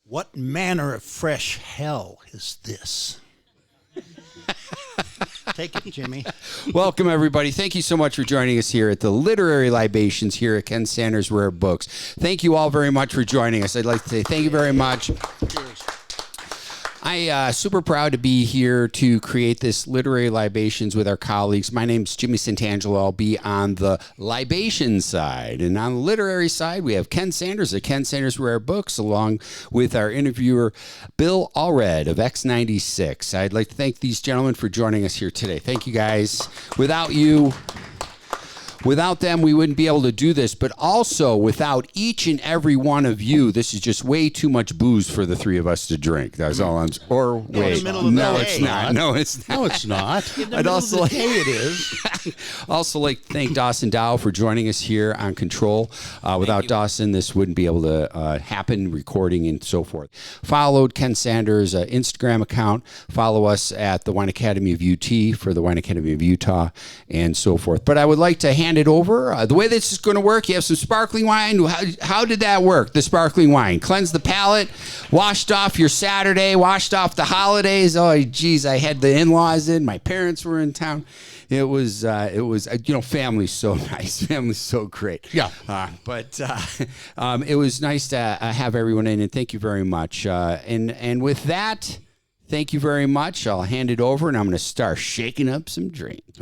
What manner of fresh hell is this? Take it, Jimmy. Welcome, everybody. Thank you so much for joining us here at the Literary Libations here at Ken Sanders Rare Books. Thank you all very much for joining us. I'd like to say thank you very much. Cheers. I'm super proud to be here to create this Literary Libations with our colleagues. My name's Jimmy Santangelo. I'll be on the libation side. And on the literary side, we have Ken Sanders of Ken Sanders Rare Books, along with our interviewer, Bill Allred of X96. I'd like to thank these gentlemen for joining us here today. Thank you, guys. Without them, we wouldn't be able to do this, but also without each and every one of you, this is just way too much booze for the three of us to drink. That's all I'm. Or wait, no, it's not. No, it's not. No, it's not. In the middle of the day, it is. Also, like to thank Dawson Dow for joining us here on Control. Without Dawson, this wouldn't be able to happen, recording and so forth. Followed Ken Sanders' Instagram account. Follow us at the Wine Academy of UT for the Wine Academy of Utah and so forth. But I would like to hand it over. The way this is going to work, you have some sparkling wine. How did that work, the sparkling wine? Cleanse the palate, washed off your Saturday, washed off the holidays. Oh, geez, I had the in-laws in. My parents were in town. It was, family's so nice. Family's so great. Yeah. But it was nice to have everyone in, and thank you very much. And with that, thank you very much. I'll hand it over, and I'm going to start shaking up some drinks.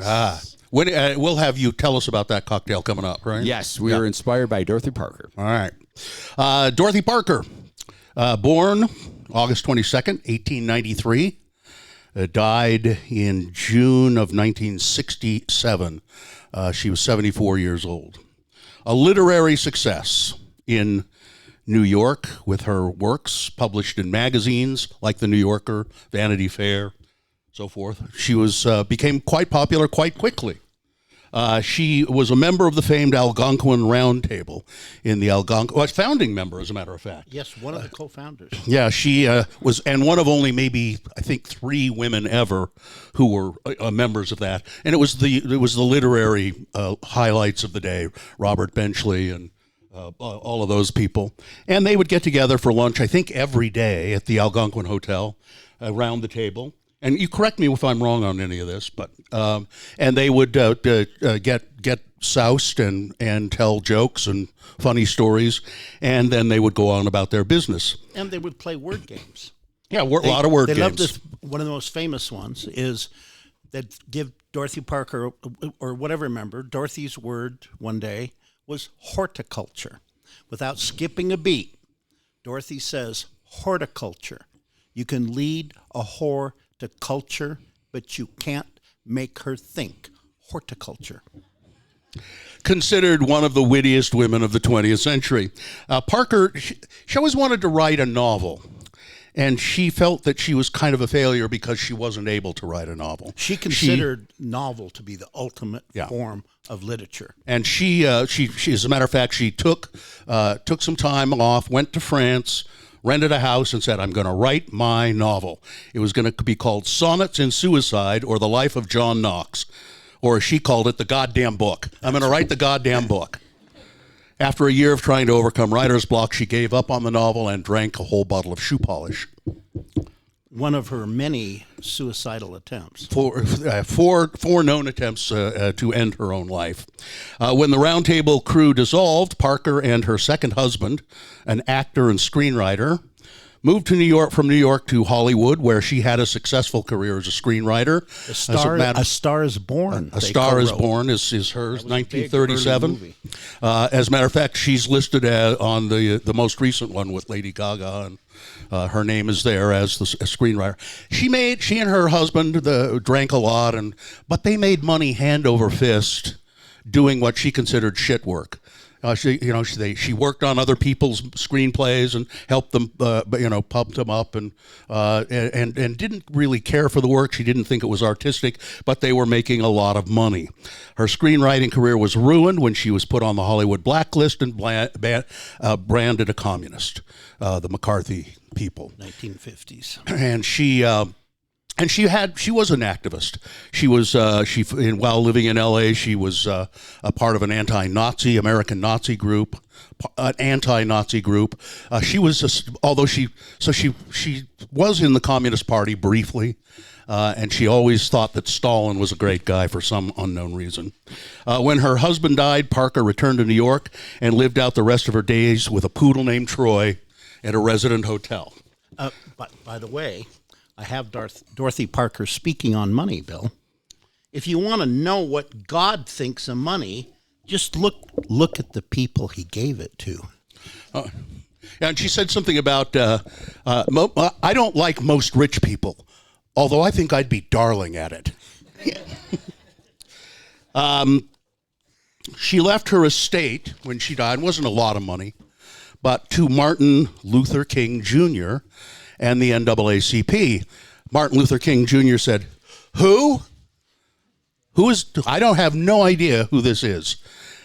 When, we'll have you tell us about that cocktail coming up, right? Yes, we were inspired by Dorothy Parker. All right. Dorothy Parker, born August 22nd, 1893, died in June of 1967. She was 74 years old. A literary success in New York with her works published in magazines like The New Yorker, Vanity Fair, so forth. She became quite popular quite quickly. She was a member of the famed Algonquin Round Table in the Algonquin, well, founding member, as a matter of fact. Yes, one of the co-founders. Yeah, she was, and one of only maybe, I think, 3 women ever who were members of that. And it was the literary highlights of the day, Robert Benchley and all of those people. And they would get together for lunch, I think, every day at the Algonquin Hotel around the table. And you correct me if I'm wrong on any of this, but and they would get soused and tell jokes and funny stories, and then they would go on about their business. And they would play word games. Yeah, a lot of word games. They loved this. One of the most famous ones is that give Dorothy Parker or whatever member, Dorothy's word one day was horticulture. Without skipping a beat, Dorothy says horticulture. You can lead a whore to culture, but you can't make her think. Horticulture. Considered one of the wittiest women of the 20th century. Parker, she always wanted to write a novel, and she felt that she was kind of a failure because she wasn't able to write a novel. She considered novel to be the ultimate form of literature. And she, as a matter of fact, she took some time off, went to France, rented a house, and said, I'm going to write my novel. It was going to be called Sonnets in Suicide, or The Life of John Knox, or as she called it, the goddamn book. I'm going to write the goddamn book. After a year of trying to overcome writer's block, she gave up on the novel and drank a whole bottle of shoe polish. One of her many suicidal attempts. Four known attempts to end her own life. When the Round Table crew dissolved, Parker and her second husband, an actor and screenwriter, moved to New York from New York to Hollywood, where she had a successful career as a screenwriter. A Star is Born. A Star is Born is hers, 1937. As a matter of fact, she's listed on the most recent one with Lady Gaga, and her name is there as the screenwriter. She and her husband drank a lot, but they made money hand over fist doing what she considered shit work. She worked on other people's screenplays and helped them, pumped them up, and didn't really care for the work. She didn't think it was artistic, but they were making a lot of money. Her screenwriting career was ruined when she was put on the Hollywood blacklist and branded a communist, the McCarthy people. 1950s. And she and she was an activist. She was while living in L.A. She was a part of an anti-Nazi American Nazi group, an anti-Nazi group. She was although she was in the Communist Party briefly, and she always thought that Stalin was a great guy for some unknown reason. When her husband died, Parker returned to New York and lived out the rest of her days with a poodle named Troy at a resident hotel. But by the way, I have Dorothy Parker speaking on money, Bill. If you want to know what God thinks of money, just look at the people he gave it to. And she said something about, I don't like most rich people, although I think I'd be darling at it. She left her estate when she died. It wasn't a lot of money, but to Martin Luther King Jr. and the NAACP. Martin Luther King Jr. said, Who is, I don't have no idea who this is,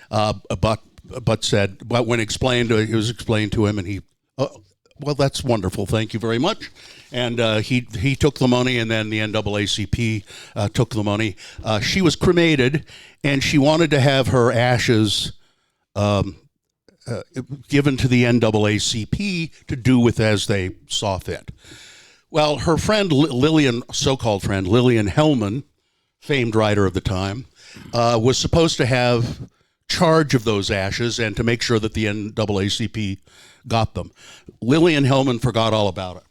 but when it was explained to him, and he, well, that's wonderful, thank you very much. And he took the money, and then the NAACP took the money. She was cremated, and she wanted to have her ashes given to the NAACP to do with as they saw fit. Well, her friend Lillian, so-called friend Lillian Hellman, famed writer of the time, was supposed to have charge of those ashes and to make sure that the NAACP got them. Lillian Hellman forgot all about it.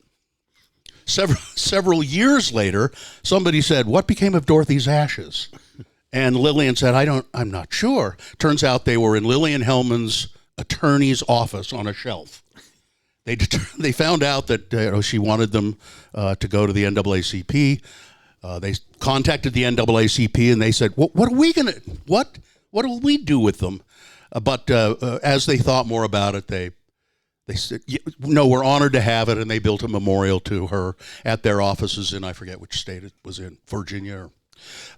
Several years later, somebody said, "What became of Dorothy's ashes?" And Lillian said, I'm not sure. Turns out they were in Lillian Hellman's attorney's office on a shelf. They found out that she wanted them to go to the NAACP. They contacted the NAACP and they said, what do we do with them? But as they thought more about it, they said, no, we're honored to have it, and they built a memorial to her at their offices in, I forget which state it was in, Virginia.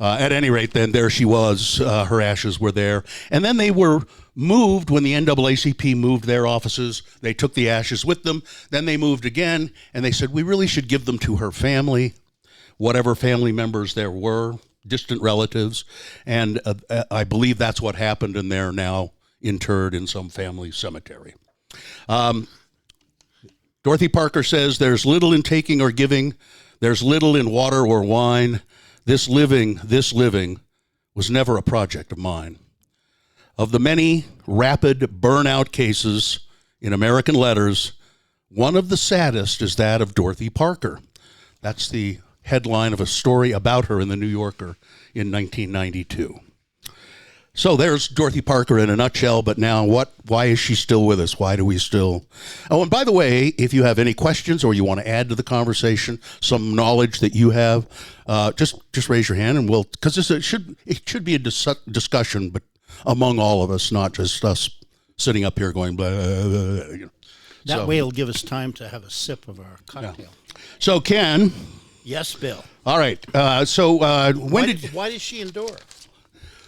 At any rate, then there she was. Her ashes were there. And then they were moved when the NAACP moved their offices. They took the ashes with them. Then they moved again, and they said, we really should give them to her family, whatever family members there were, distant relatives. And I believe that's what happened, and they're now interred in some family cemetery. Dorothy Parker says, there's little in taking or giving. There's little in water or wine. This living was never a project of mine. Of the many rapid burnout cases in American letters, one of the saddest is that of Dorothy Parker. That's the headline of a story about her in the New Yorker in 1992. So there's Dorothy Parker in a nutshell, but now why is she still with us? Why do we still... Oh, and by the way, if you have any questions or you want to add to the conversation, some knowledge that you have, just raise your hand and we'll... Because it should be a discussion, but among all of us, not just us sitting up here going blah, blah, blah, you know. That way it'll give us time to have a sip of our cocktail. Yeah. So Ken... Yes, Bill. All right. Why did she endure?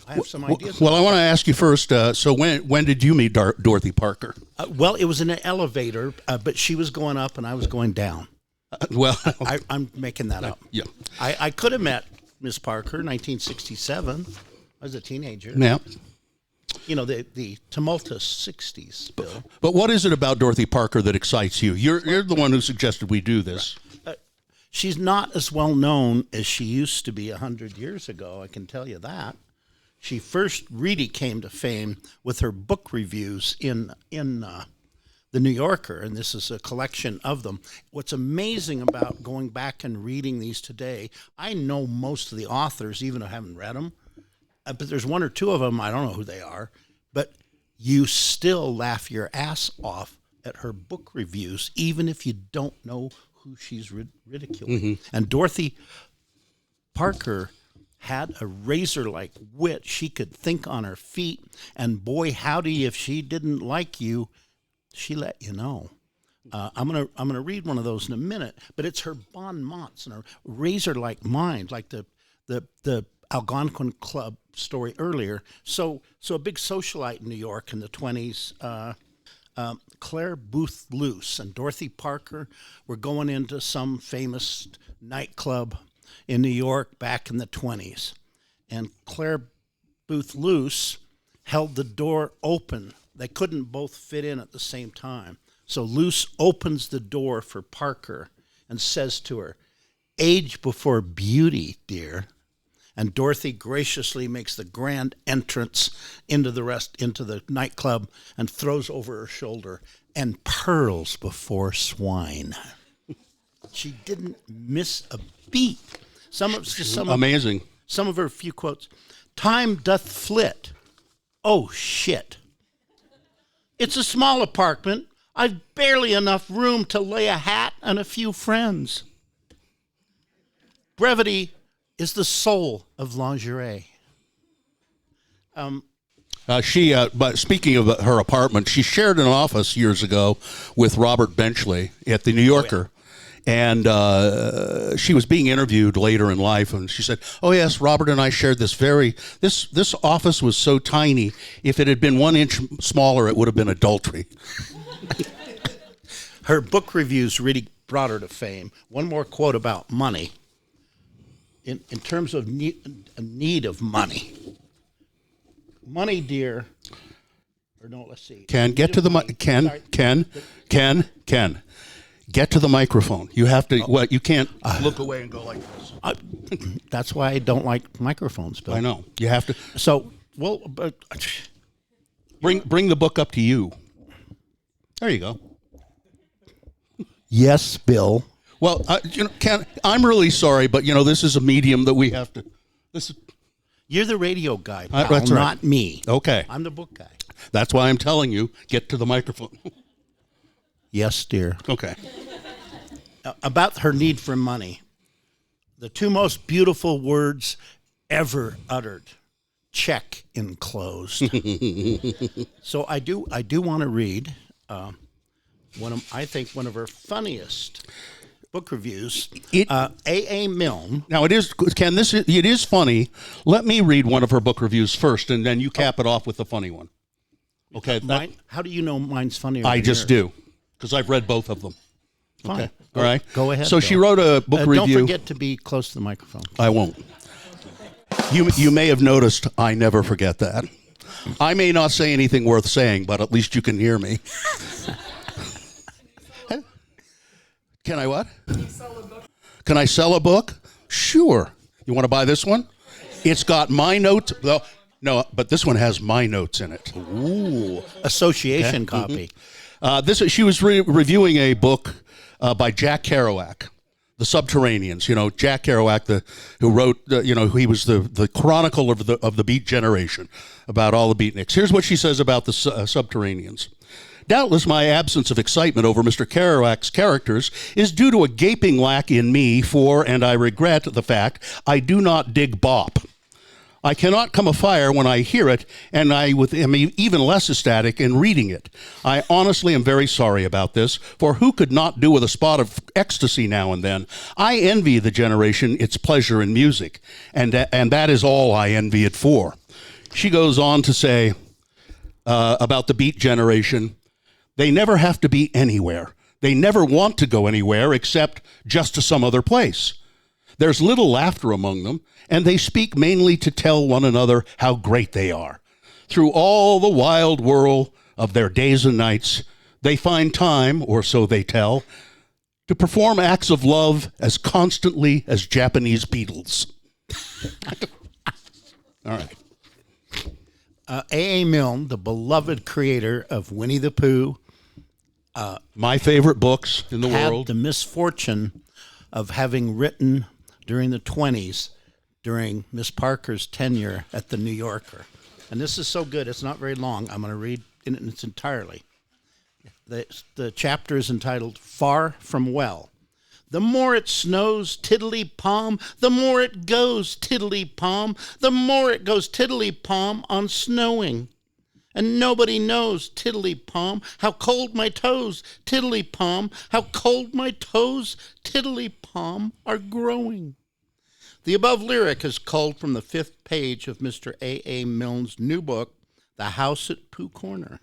I have some ideas. Well, I want to ask you first. So when did you meet Dorothy Parker? Well, it was in an elevator, but she was going up and I was going down. I'm making that up. Yeah. I could have met Miss Parker in 1967. I was a teenager. Yeah. You know, the tumultuous 60s, Bill. But what is it about Dorothy Parker that excites you? You're the one who suggested we do this. She's not as well known as she used to be 100 years ago, I can tell you that. She first really came to fame with her book reviews in the New Yorker, and this is a collection of them. What's amazing about going back and reading these today, I know most of the authors, even though I haven't read them, but there's one or two of them, I don't know who they are, but you still laugh your ass off at her book reviews, even if you don't know who she's ridiculing. Mm-hmm. And Dorothy Parker had a razor-like wit. She could think on her feet, and boy, howdy, if she didn't like you, she let you know. I'm gonna read one of those in a minute, but it's her bon mots and her razor-like mind, like the Algonquin Club story earlier. So a big socialite in New York in the 20s. Claire Booth Luce and Dorothy Parker were going into some famous nightclub in New York back in the 20s. And Claire Booth Luce held the door open. They couldn't both fit in at the same time. So Luce opens the door for Parker and says to her, "Age before beauty, dear." And Dorothy graciously makes the grand entrance into the nightclub and throws over her shoulder, "And pearls before swine." She didn't miss a beat. Amazing. Some of her few quotes. "Time doth flit. Oh, shit. It's a small apartment. I've barely enough room to lay a hat and a few friends. Brevity is the soul of lingerie." But speaking of her apartment, she shared an office years ago with Robert Benchley at the New Yorker. And she was being interviewed later in life, and she said, "Oh yes, Robert and I shared this office was so tiny. If it had been 1 inch smaller, it would have been adultery." Her book reviews really brought her to fame. One more quote about money. In terms of need of money. Money, dear. Or no, let's see. Ken, get to the mic. Ken. Get to the microphone. You have to. You can't look away and go like this. That's why I don't like microphones, Bill. I know. You have to. So, well, but Bring the book up to you. There you go. yes, Bill. Well, Ken, I'm really sorry, but this is a medium that we have to. You're the radio guy, pal, that's right. not me. Okay. I'm the book guy. That's why I'm telling you, get to the microphone. Yes, dear. Okay. About her need for money. The two most beautiful words ever uttered. Check enclosed. So I do want to read one of her funniest book reviews. A. Milne. Now it is, Ken. It is funny. Let me read one of her book reviews first, and then you cap it off with the funny one. Okay. How do you know mine's funnier? I than just yours? do, because I've read both of them. Fine. Okay. All right. Go ahead. So Bill. she wrote a book review. Don't forget to be close to the microphone. I won't. You may have noticed I never forget that. I may not say anything worth saying, but at least you can hear me. Can I what? Can I sell a book? Sure. You want to buy this one? It's got my notes. Well, no, but this one has my notes in it. Ooh, association copy. She was reviewing a book by Jack Kerouac, The Subterraneans. Jack Kerouac, who wrote, he was the chronicle of the Beat generation, about all the beatniks. Here's what she says about the Subterraneans. Doubtless my absence of excitement over Mr. Kerouac's characters is due to a gaping lack in me for, and I regret the fact, I do not dig bop. I cannot come afire when I hear it, and I am even less ecstatic in reading it. I honestly am very sorry about this, for who could not do with a spot of ecstasy now and then? I envy the generation its pleasure in music, and that is all I envy it for. She goes on to say about the Beat generation, they never have to be anywhere. They never want to go anywhere except just to some other place. There's little laughter among them, and they speak mainly to tell one another how great they are. Through all the wild whirl of their days and nights, they find time, or so they tell, to perform acts of love as constantly as Japanese beetles. All right. A. Milne, the beloved creator of Winnie the Pooh, my favorite books in the had world. the misfortune of having written during the 20s, during Miss Parker's tenure at the New Yorker. And this is so good, it's not very long. I'm going to read in its entirely. The chapter is entitled Far from Well. The more it snows, tiddly-palm, the more it goes, tiddly-palm, the more it goes, tiddly-palm, on snowing. And nobody knows, tiddly-palm, how cold my toes, tiddly-palm, how cold my toes, tiddly-palm, are growing. The above lyric is culled from the 5th page of Mr. A. Milne's new book, The House at Pooh Corner.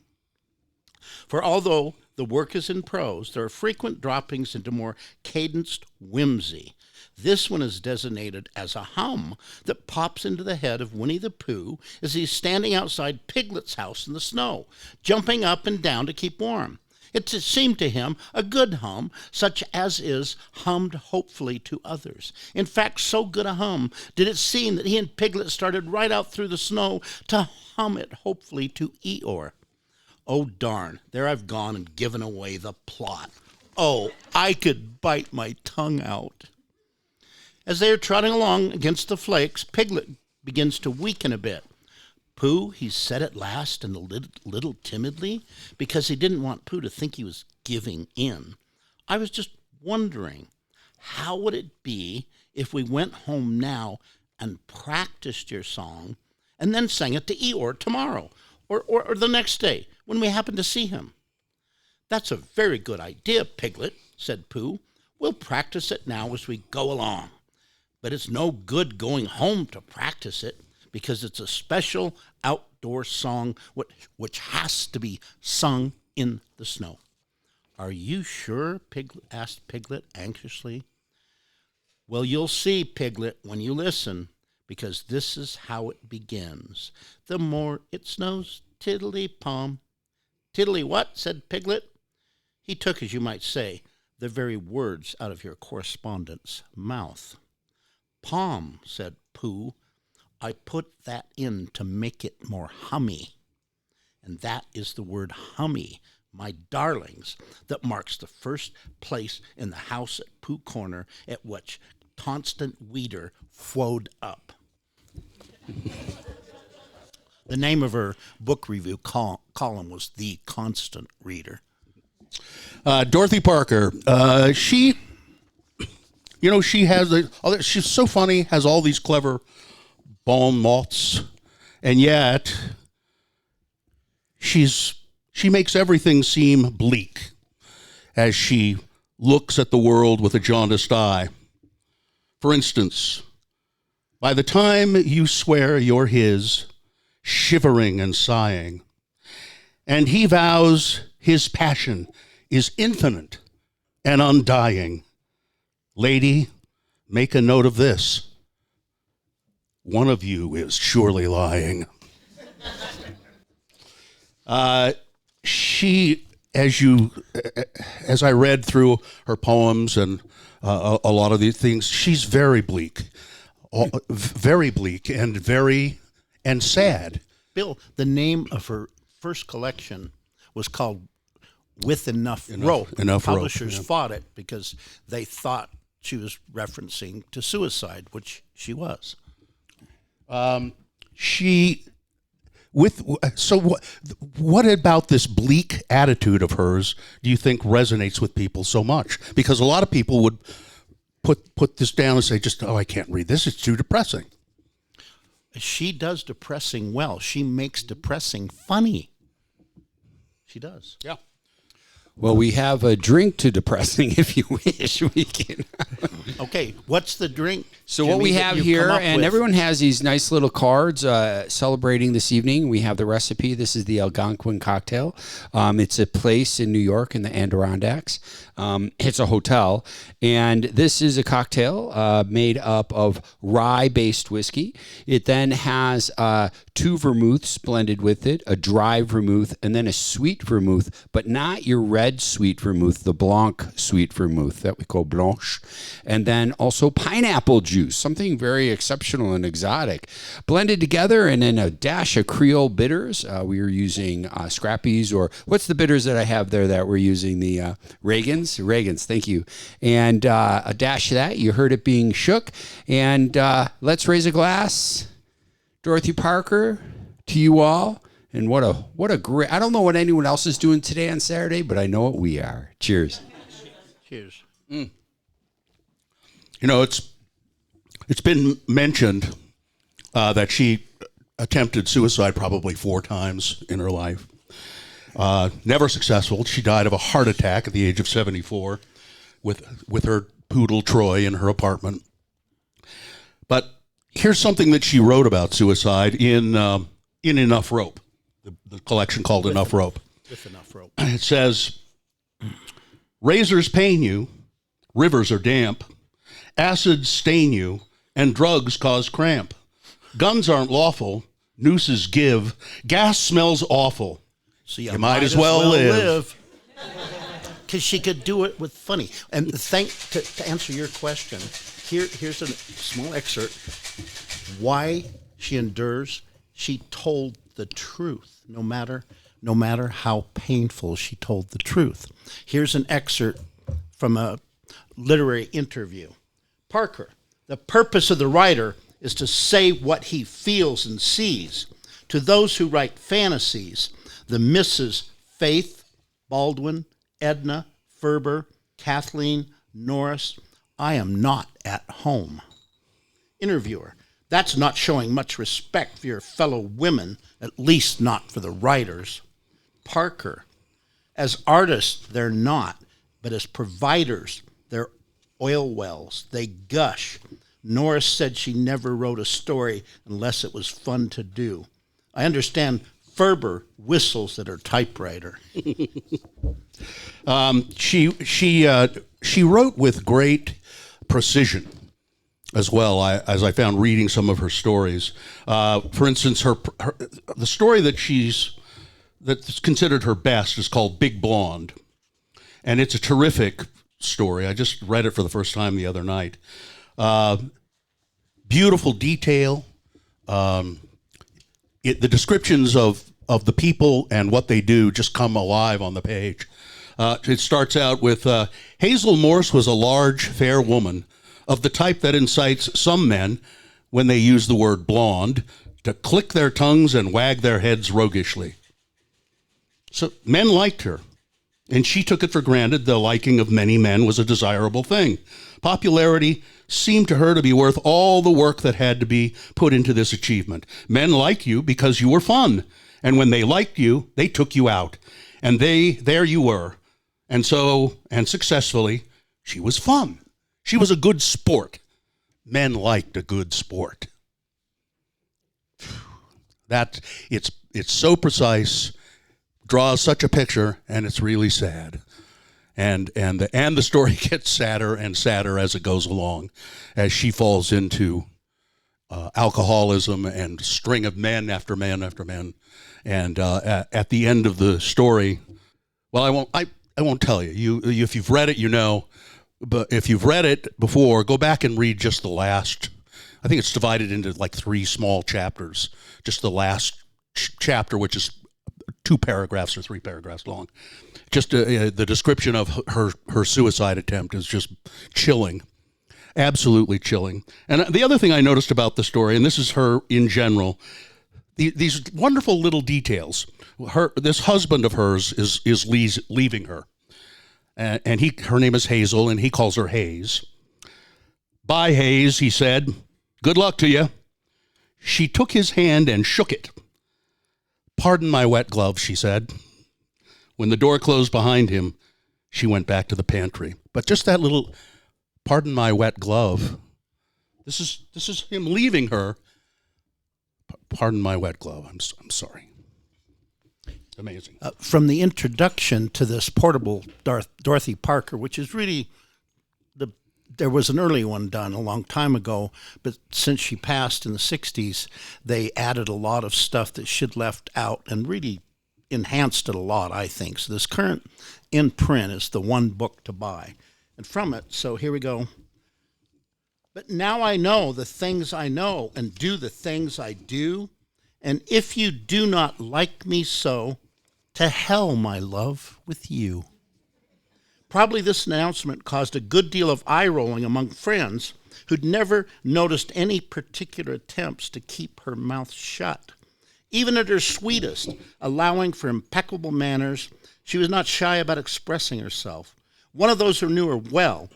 For although the work is in prose, there are frequent droppings into more cadenced whimsy. This one is designated as a hum that pops into the head of Winnie the Pooh as he's standing outside Piglet's house in the snow, jumping up and down to keep warm. It seemed to him a good hum, such as is hummed hopefully to others. In fact, so good a hum did it seem that he and Piglet started right out through the snow to hum it hopefully to Eeyore. Oh, darn, there I've gone and given away the plot. Oh, I could bite my tongue out. As they are trotting along against the flakes, Piglet begins to weaken a bit. Pooh, he said at last, and a little timidly, because he didn't want Pooh to think he was giving in. I was just wondering, how would it be if we went home now and practiced your song and then sang it to Eeyore tomorrow or the next day when we happen to see him? That's a very good idea, Piglet, said Pooh. We'll practice it now as we go along. But it's no good going home to practice it, because it's a special outdoor song which has to be sung in the snow. Are you sure? Asked Piglet anxiously. Well, you'll see, Piglet, when you listen, because this is how it begins. The more it snows, tiddly-pom. Tiddly what? Said Piglet. He took, as you might say, the very words out of your correspondent's mouth. Pom, said Pooh. I put that in to make it more hummy. And that is the word hummy, my darlings, that marks the first place in the house at Pooh Corner at which Constant Weeder flowed up. The name of her book review column was The Constant Reader. Dorothy Parker, she's so funny, has all these clever bon mots, and yet she makes everything seem bleak as she looks at the world with a jaundiced eye. For instance, by the time you swear you're his, shivering and sighing, and he vows his passion is infinite and undying, lady, make a note of this. One of you is surely lying. She, as I read through her poems and a lot of these things, she's very bleak and sad. Bill, the name of her first collection was called With Enough Rope. Enough Rope, Publishers yeah. fought it because they thought she was referencing to suicide, which she was. What about this bleak attitude of hers do you think resonates with people so much? Because a lot of people would put this down and say, I can't read this, it's too depressing. She does depressing well. She makes depressing funny. She does. Yeah. Well, we have a drink to depressing if you wish. We can. Okay, what's the drink? So Jimmy, what we that have you've here, come up and with? everyone has these nice little cards celebrating this evening. We have the recipe. This is the Algonquin cocktail. It's a place in New York in the Adirondacks. It's a hotel, and this is a cocktail made up of rye-based whiskey. It then has 2 vermouths blended with it, a dry vermouth, and then a sweet vermouth, but not your red sweet vermouth, the Blanc sweet vermouth that we call Blanche, and then also pineapple juice, something very exceptional and exotic, blended together, and then a dash of Creole bitters. We are using Scrappies, or what's the bitters that I have there that we're using? The Reagans, thank you. And a dash of that. You heard it being shook. And let's raise a glass, Dorothy Parker, to you all. And what a great, I don't know what anyone else is doing today on Saturday, but I know what we are. Cheers. Cheers. It's been mentioned that she attempted suicide probably 4 times in her life. Never successful. She died of a heart attack at the age of 74 with her poodle Troy in her apartment. But here's something that she wrote about suicide in Enough Rope, the collection called Enough Rope. With Enough Rope. It says, Razors pain you, rivers are damp, acids stain you, and drugs cause cramp. Guns aren't lawful, nooses give, gas smells awful. So you might as well live. Because she could do it with funny. And to answer your question, here's a small excerpt. Why she endures, she told the truth, no matter how painful she told the truth. Here's an excerpt from a literary interview. Parker, the purpose of the writer is to say what he feels and sees. To those who write fantasies, the Mrs. Faith, Baldwin, Edna, Ferber, Kathleen, Norris, I am not at home. Interviewer, that's not showing much respect for your fellow women, at least not for the writers. Parker, as artists, they're not, but as providers, they're oil wells. They gush. Norris said she never wrote a story unless it was fun to do. I understand Ferber whistles at her typewriter. She wrote with great precision as well, as I found reading some of her stories. For instance, the story that's considered her best is called Big Blonde, and it's a terrific story. I just read it for the first time the other night. Beautiful detail. The descriptions of the people and what they do just come alive on the page. It starts out with, Hazel Morse was a large, fair woman of the type that incites some men, when they use the word blonde, to click their tongues and wag their heads roguishly. So men liked her, and she took it for granted the liking of many men was a desirable thing. Popularity seemed to her to be worth all the work that had to be put into this achievement. Men liked you because you were fun, and when they liked you, they took you out, and there you were. And successfully, she was fun. She was a good sport. Men liked a good sport. It's so precise, draws such a picture, and it's really sad. And the story gets sadder and sadder as it goes along, as she falls into alcoholism and string of men after men after men. And at the end of the story, well, I won't tell you. If you've read it, you know. But if you've read it before, go back and read just the last. I think it's divided into like 3 small chapters. Just the last chapter, which is 2 paragraphs or 3 paragraphs long. Just the description of her suicide attempt is just chilling, absolutely chilling. And the other thing I noticed about the story, and this is her in general, these wonderful little details. This husband of hers is leaving her. And her name is Hazel, and he calls her Hayes. Bye, Hayes, he said. Good luck to you. She took his hand and shook it. Pardon my wet glove, she said. When the door closed behind him, she went back to the pantry. But just that little, pardon my wet glove, this is him leaving her. Pardon my wet glove. I'm sorry. Amazing. From the introduction to this portable Dorothy Parker, which is really there was an early one done a long time ago, but since she passed in the 60s, they added a lot of stuff that she'd left out and really enhanced it a lot, I think. So this current in print is the one book to buy. And from it, so here we go. But now I know the things I know and do the things I do. And if you do not like me so, to hell, my love, with you. Probably this announcement caused a good deal of eye-rolling among friends who'd never noticed any particular attempts to keep her mouth shut. Even at her sweetest, allowing for impeccable manners, she was not shy about expressing herself. One of those who knew her well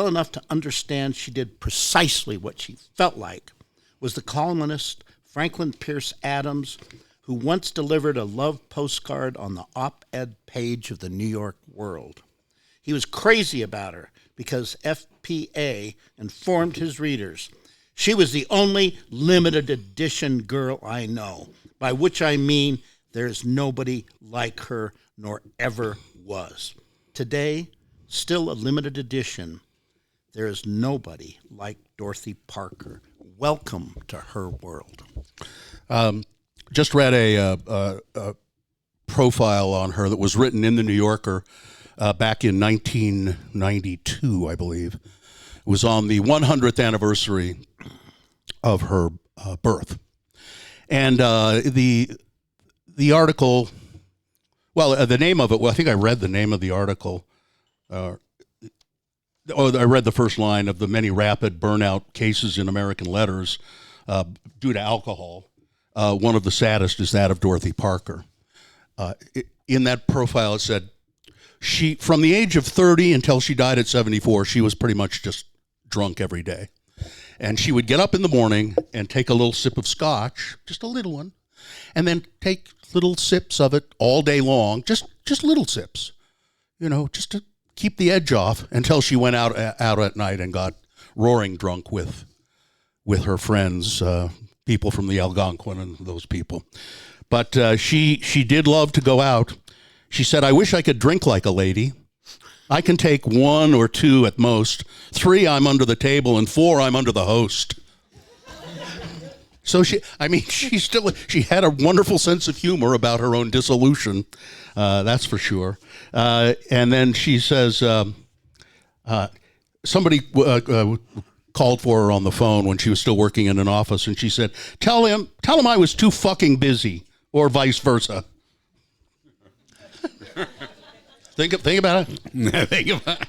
enough to understand she did precisely what she felt like, was the columnist Franklin Pierce Adams, who once delivered a love postcard on the op-ed page of the New York World. He was crazy about her because FPA informed his readers, she was the only limited edition girl I know, by which I mean there's nobody like her nor ever was. Today, still a limited edition, there is nobody like Dorothy Parker. Welcome to her world. Just read a profile on her that was written in the New Yorker back in 1992, I believe. It was on the 100th anniversary of her birth. And the article, well, the name of it, well, I think I read the name of the article. I read the first line of the many rapid burnout cases in American letters due to alcohol. One of the saddest is that of Dorothy Parker. In that profile, it said, from the age of 30 until she died at 74, she was pretty much just drunk every day. And she would get up in the morning and take a little sip of scotch, just a little one, and then take little sips of it all day long, just little sips, just to keep the edge off until she went out at night and got roaring drunk with her friends, people from the Algonquin and those people. But she did love to go out. She said, "I wish I could drink like a lady. I can take 1 or 2 at most. 3, I'm under the table, and 4, I'm under the host." So she had a wonderful sense of humor about her own dissolution, that's for sure. And then she says, somebody called for her on the phone when she was still working in an office, and she said, tell him I was too fucking busy, or vice versa. Think about it. Think about it.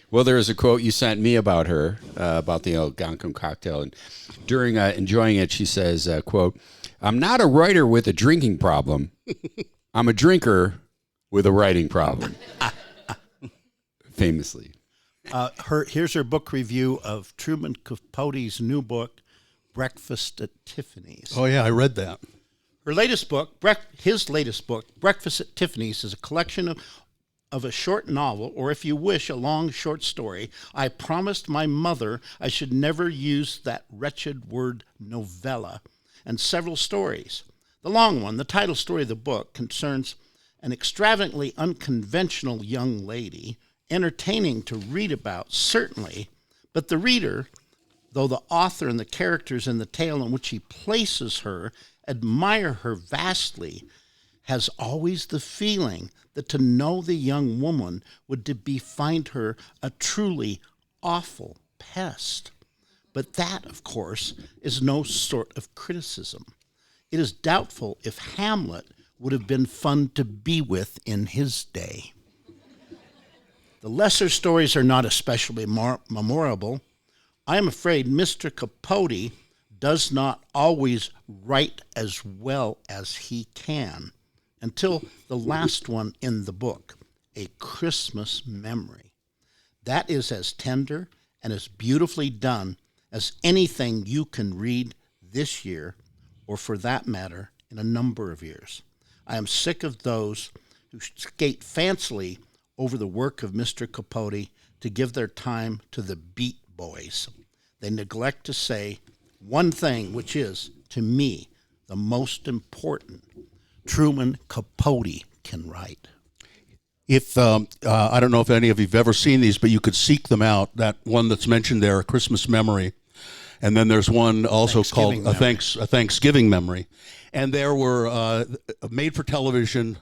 Well, there is a quote you sent me about her, about the Algonquin cocktail. And during enjoying it, she says, quote, "I'm not a writer with a drinking problem. I'm a drinker with a writing problem." Famously. Here's her book review of Truman Capote's new book, Breakfast at Tiffany's. Oh, yeah, I read that. His latest book, Breakfast at Tiffany's, is a collection of a short novel, or if you wish, a long short story. I promised my mother I should never use that wretched word novella, and several stories. The long one, the title story of the book, concerns an extravagantly unconventional young lady, entertaining to read about, certainly, but the reader, though the author and the characters in the tale in which he places her admire her vastly, has always the feeling that to know the young woman would find her a truly awful pest. But that, of course, is no sort of criticism. It is doubtful if Hamlet would have been fun to be with in his day. The lesser stories are not especially memorable. I am afraid Mr. Capote does not always write as well as he can, until the last one in the book, A Christmas Memory. That is as tender and as beautifully done as anything you can read this year, or for that matter, in a number of years. I am sick of those who skate fancily over the work of Mr. Capote to give their time to the Beat Boys. They neglect to say one thing, which is, to me, the most important. Truman Capote can write. If I don't know if any of you've ever seen these, but you could seek them out. That one that's mentioned there, A Christmas Memory, and then there's one also called a Thanksgiving Memory, and there were made-for-television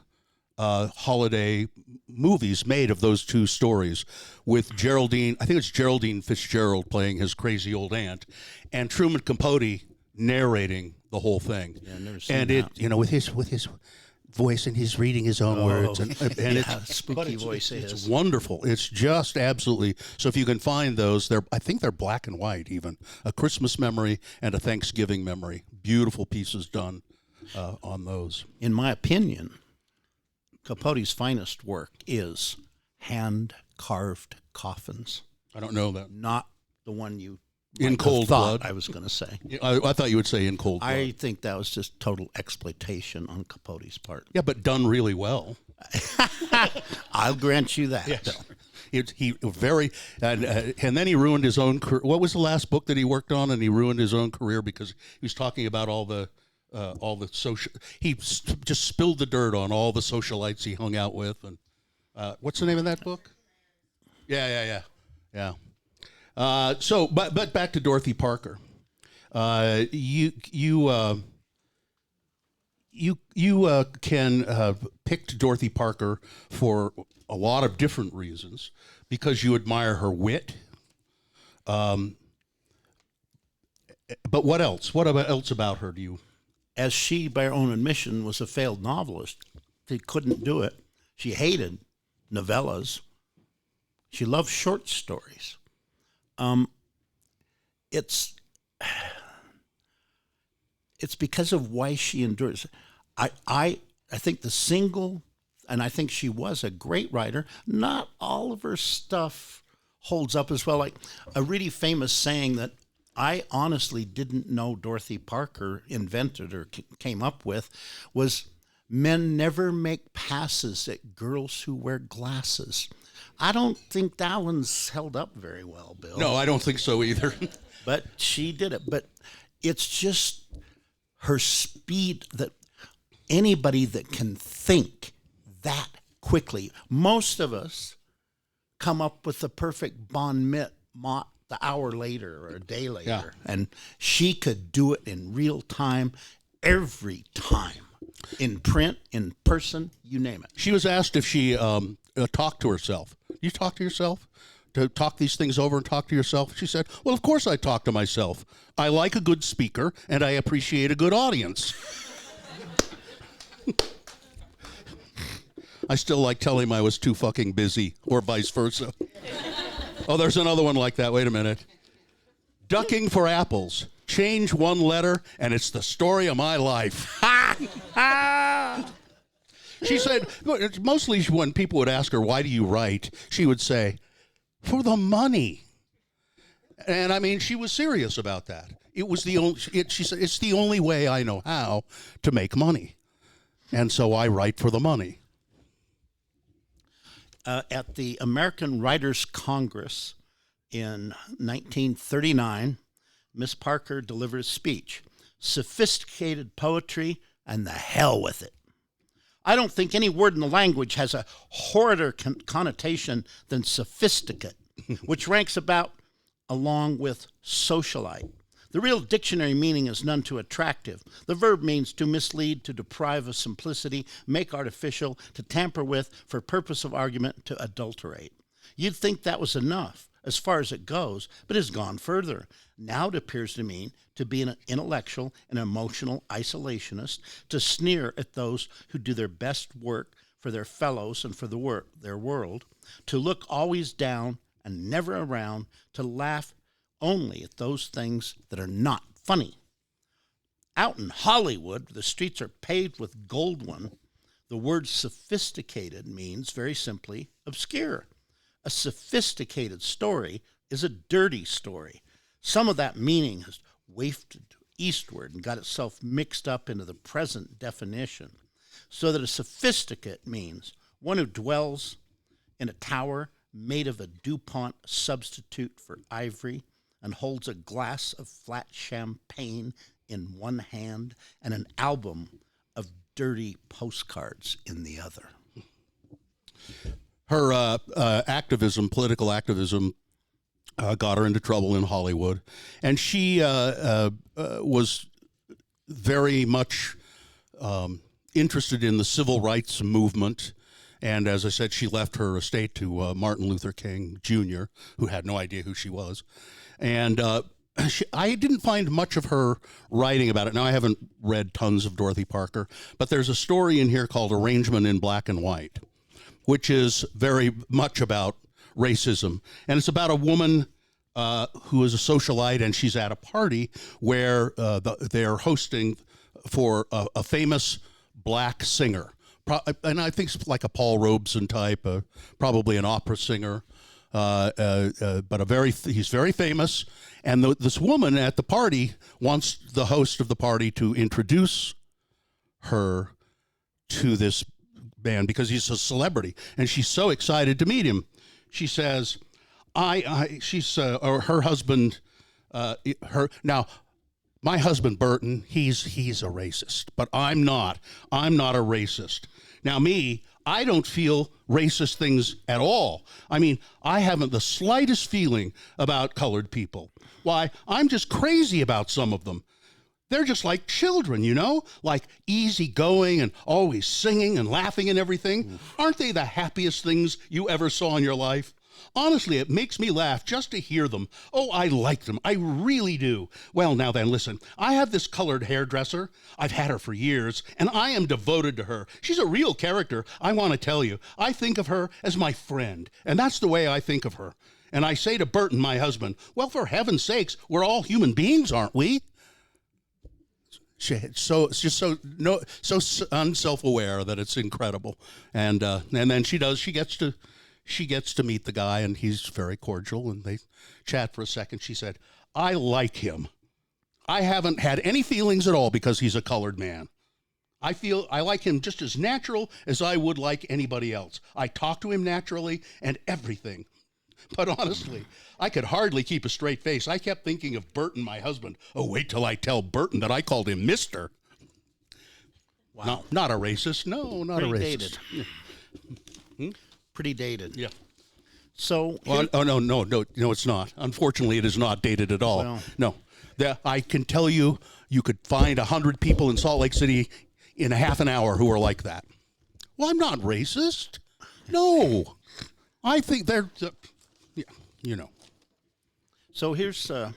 holiday movies made of those two stories, with Geraldine. I think it's Geraldine Fitzgerald playing his crazy old aunt, and Truman Capote narrating the whole thing. Yeah, I've never seen and that. it, with his voice, and he's reading his own words, and yeah, it's spooky voice. It's wonderful. It's just absolutely. So if you can find those, I think they're black and white. Even A Christmas Memory and A Thanksgiving Memory, beautiful pieces done on those. In my opinion, Capote's finest work is hand-carved coffins. I don't know that. Not the one you In Cold thought Blood. I was going to say. I thought you would say In Cold Blood. I think that was just total exploitation on Capote's part. Yeah, but done really well. I'll grant you that. Yes. And then he ruined his own career. What was the last book that he worked on? And he ruined his own career because he was talking about all the social. He just spilled the dirt on all the socialites he hung out with, and What's the name of that book? Yeah. But back to Dorothy Parker. You can pick Dorothy Parker for a lot of different reasons, because you admire her wit. But what else? What else about her do you? As she, by her own admission, was a failed novelist, she couldn't do it. She hated novellas. She loved short stories. It's because of why she endures. I think the single, and I think she was a great writer. Not all of her stuff holds up as well. Like a really famous saying that I honestly didn't know Dorothy Parker invented or came up with was, "Men never make passes at girls who wear glasses." I don't think that one's held up very well, Bill. No, I don't think so either. But she did it. But it's just her speed, that anybody that can think that quickly. Most of us come up with the perfect bon mot the hour later or a day later. Yeah. And she could do it in real time, every time, in print, in person, you name it. She was asked if she talked to herself. You talk to yourself? To talk these things over and talk to yourself? She said, well, of course I talk to myself. I like a good speaker, and I appreciate a good audience. I still like telling him I was too fucking busy, or vice versa. Oh, there's another one like that. Wait a minute. Ducking for apples. Change one letter, and it's the story of my life. She said, mostly when people would ask her, why do you write? She would say, for the money. And I mean, she was serious about that. It was the only, she said, it's the only way I know how to make money. And so I write for the money. At the American Writers Congress in 1939, Miss Parker delivered a speech, "Sophisticated poetry and the hell with it." I don't think any word in the language has a horrider connotation than sophisticate, which ranks about along with socialite. The real dictionary meaning is none too attractive. The verb means to mislead, to deprive of simplicity, make artificial, to tamper with, for purpose of argument, to adulterate. You'd think that was enough as far as it goes, but it's gone further. Now it appears to mean to be an intellectual and emotional isolationist, to sneer at those who do their best work for their fellows and for their world, to look always down and never around, to laugh only at those things that are not funny. Out in Hollywood, the streets are paved with gold one. The word sophisticated means, very simply, obscure. A sophisticated story is a dirty story. Some of that meaning has wafted eastward and got itself mixed up into the present definition, so that a sophisticate means one who dwells in a tower made of a DuPont substitute for ivory and holds a glass of flat champagne in one hand and an album of dirty postcards in the other. Her political activism, got her into trouble in Hollywood, and she was very much interested in the civil rights movement. And as I said, she left her estate to Martin Luther King Jr., who had no idea who she was. And I didn't find much of her writing about it. Now, I haven't read tons of Dorothy Parker, but there's a story in here called Arrangement in Black and White, which is very much about racism. And it's about a woman who is a socialite, and she's at a party where they're hosting for a famous black singer. And I think it's like a Paul Robeson type, probably an opera singer, but he's very famous. And this woman at the party wants the host of the party to introduce her to this man because he's a celebrity, and she's so excited to meet him. She says, her husband, my husband Burton, he's a racist, but I'm not a racist. Now me, I don't feel racist things at all. I mean, I haven't the slightest feeling about colored people. Why? I'm just crazy about some of them. They're just like children, you know, like easygoing and always singing and laughing and everything. Aren't they the happiest things you ever saw in your life? Honestly, it makes me laugh just to hear them. Oh, I like them. I really do. Well, now then, listen. I have this colored hairdresser. I've had her for years, and I am devoted to her. She's a real character, I want to tell you. I think of her as my friend, and that's the way I think of her. And I say to Burton, my husband, well, for heaven's sakes, we're all human beings, aren't we? It's just so unself-aware that it's incredible, and then she gets to meet the guy, and he's very cordial, and they chat for a second. She said, "I like him. I haven't had any feelings at all because he's a colored man. I like him just as natural as I would like anybody else. I talk to him naturally and everything." But honestly, I could hardly keep a straight face. I kept thinking of Burton, my husband. Oh, wait till I tell Burton that I called him Mister. Wow. No, not a racist. No, not Pretty a racist. dated. Pretty dated. Yeah. So, No, it's not. Unfortunately, it is not dated at all. Well, no. I can tell you, you could find 100 people in Salt Lake City in a half an hour who are like that. Well, I'm not racist. No. I think they're, yeah, you know. So here's a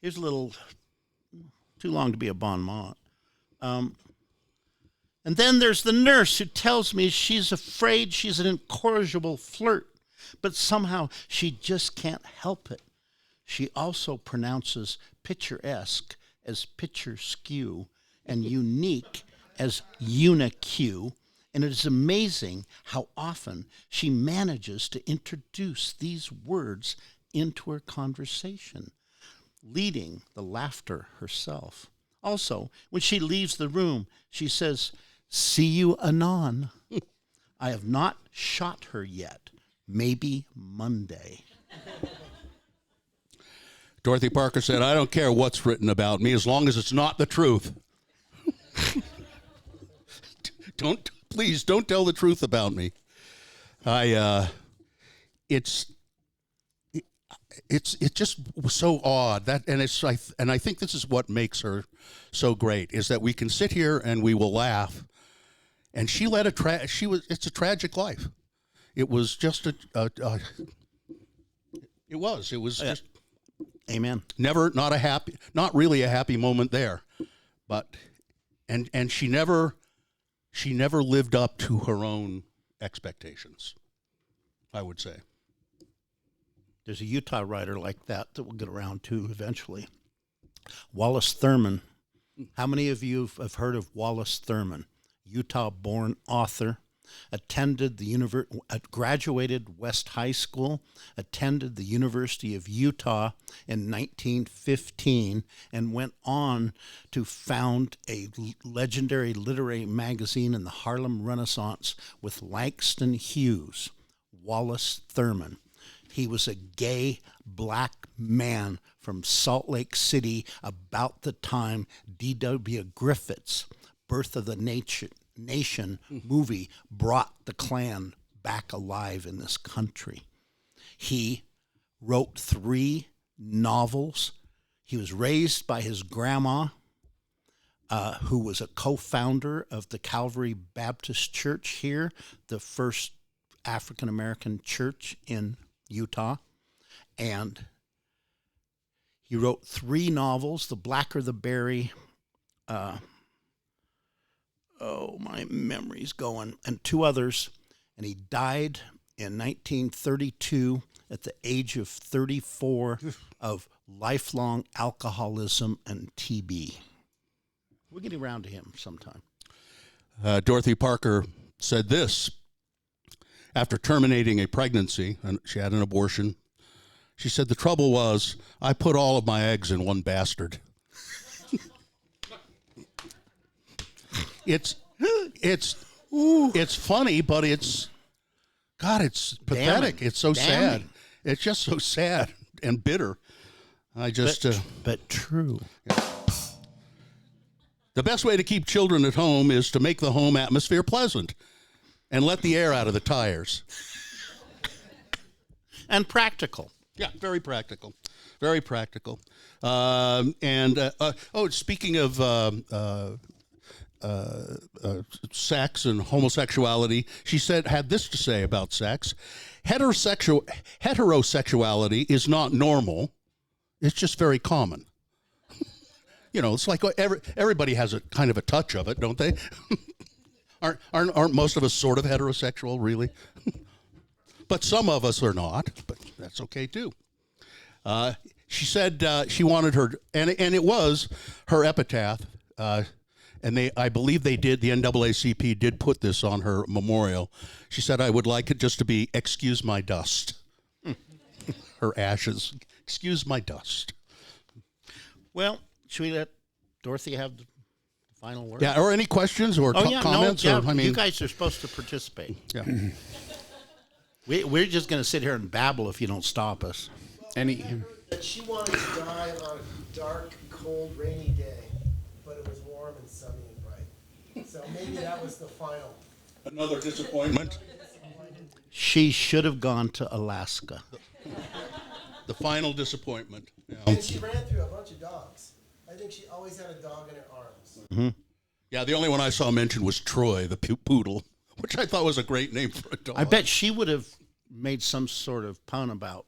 little, too long to be a bon mot. And then there's the nurse who tells me she's afraid she's an incorrigible flirt, but somehow she just can't help it. She also pronounces picturesque as picture skew and unique as unique, and it is amazing how often she manages to introduce these words into her conversation, leading the laughter herself. Also, when she leaves the room, she says, "See you anon." I have not shot her yet. Maybe Monday. Dorothy Parker said, "I don't care what's written about me as long as it's not the truth." Please don't tell the truth about me. It's just so odd that, and I think this is what makes her so great, is that we can sit here and we will laugh, and she led it's a tragic life. It was just just Amen. not really a happy moment there, but and she never lived up to her own expectations, I would say. There's a Utah writer like that we'll get around to eventually. Wallace Thurman. How many of you have heard of Wallace Thurman? Utah-born author, graduated West High School, attended the University of Utah in 1915, and went on to found a legendary literary magazine in the Harlem Renaissance with Langston Hughes. Wallace Thurman. He was a gay black man from Salt Lake City about the time D.W. Griffith's Birth of the Nation movie brought the Klan back alive in this country. He wrote 3 novels. He was raised by his grandma, who was a co-founder of the Calvary Baptist Church here, the first African-American church in Utah. And he wrote 3 novels, The Blacker the Berry, my memory's going, and 2 others. And he died in 1932 at the age of 34 of lifelong alcoholism and TB. We'll get around to him sometime. Dorothy Parker said this after terminating a pregnancy, and she had an abortion. She said, "The trouble was, I put all of my eggs in one bastard." It's funny, but it's pathetic. Damning. It's so Damning. sad. It's just so sad and bitter. But true. The best way to keep children at home is to make the home atmosphere pleasant. and let the air out of the tires. And practical. Yeah, very practical. Very practical. Speaking of sex and homosexuality, she had this to say about sex. Heterosexuality is not normal. It's just very common. It's like everybody has a kind of a touch of it, don't they? Aren't most of us sort of heterosexual, really? But some of us are not, but that's okay too. She said she wanted her, and it was her epitaph, and I believe the NAACP did put this on her memorial. She said, "I would like it just to be, excuse my dust." Her ashes, excuse my dust. Well, should we let Dorothy have the final word? Yeah, or any questions or comments? No, yeah, you guys are supposed to participate. Yeah. We're just going to sit here and babble if you don't stop us. That she wanted to die on a dark, cold, rainy day, but it was warm and sunny and bright. So maybe that was the final. Another disappointment. She should have gone to Alaska. The final disappointment. Yeah. And she ran through a bunch of dogs. I think she always had a dog in her arms. Mm-hmm. Yeah, the only one I saw mentioned was Troy, the poodle, which I thought was a great name for a dog. I bet she would have made some sort of pun about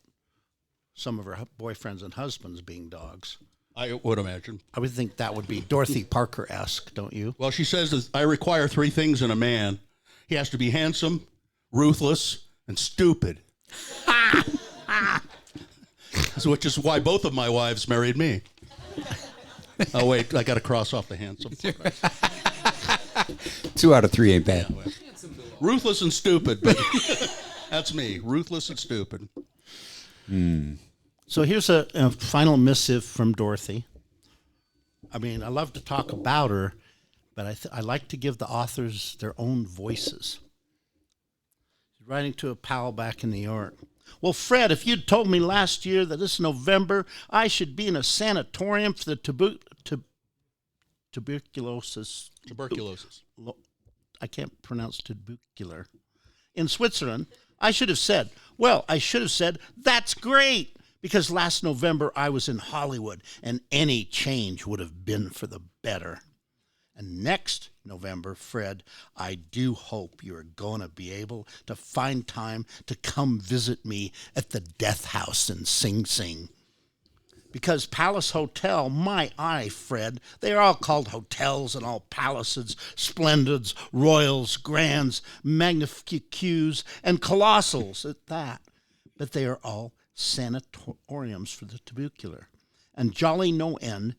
some of her boyfriends and husbands being dogs. I would imagine. I would think that would be Dorothy Parker-esque, don't you? Well, she says, I require three things in a man. He has to be handsome, ruthless, and stupid. Which is why both of my wives married me. Oh, wait, I got to cross off the handsome. 2 out of 3 ain't bad. Yeah, ruthless and stupid, but that's me. Ruthless and stupid. So here's a final missive from Dorothy. I mean, I love to talk about her, but I like to give the authors their own voices. She's writing to a pal back in New York. Well, Fred, if you'd told me last year that this November I should be in a sanatorium for the tuberculosis. I can't pronounce tubercular. In Switzerland, I should have said, that's great, because last November I was in Hollywood and any change would have been for the better. And next November, Fred, I do hope you're going to be able to find time to come visit me at the Death House in Sing Sing. Because Palace Hotel, my eye, Fred, they are all called hotels and all palaces, splendids, royals, grands, magnificus, and colossals at that. But they are all sanatoriums for the tubercular. And jolly no end